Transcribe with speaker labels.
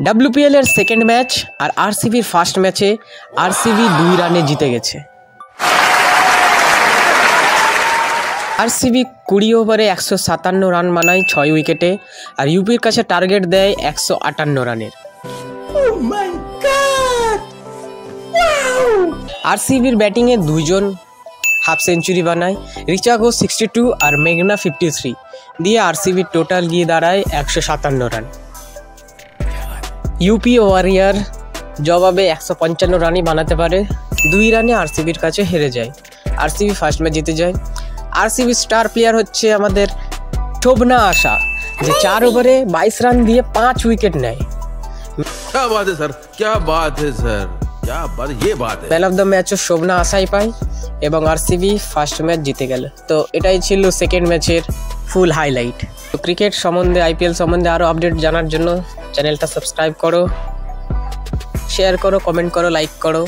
Speaker 1: WPL এর second match আর আরসিবির first ম্যাচে RCB 2 রানে জিতে গেছে। আরসিবি 20 ওভারে 157 রান বানায় 6 উইকেটে, আর ইউপির কাছে টার্গেট দেয় 158 রানের। আরসিবির ব্যাটিংয়ে দুইজন হাফ সেঞ্চুরি বানায়, রিচা ঘোষ 62 আর মেঘনা 53 দিয়ে আরসিবির টোটাল গিয়ে দাঁড়ায় 157 রান। ইউপি ওয়ারিয়ার জবাবে 155 রানই বানাতে পারে, 2 রানে আরসিবির কাছে হেরে যায়। আরসিবি ফার্স্ট ম্যাচ জিতে যায়। আরসিবি স্টার প্লেয়ার হচ্ছে আমাদের শোভনা আশা, যে 4 ওভারে 22 রান দিয়ে 5 উইকেট নেয়।
Speaker 2: क्या बात है सर, क्या बात है सर, क्या बात, ये बात है।
Speaker 1: ম্যান অফ দ্য ম্যাচও শোভনা আশাই পায় এবং আরসিবি ফার্স্ট ম্যাচ জিতে গেল। তো এটাই ছিল সেকেন্ড ম্যাচের ফুল হাইলাইট। তো ক্রিকেট সম্বন্ধে, আইপিএল সম্বন্ধে আরও আপডেট জানার জন্য চ্যানেলটা সাবস্ক্রাইব করো, শেয়ার করো, কমেন্ট করো, লাইক করো।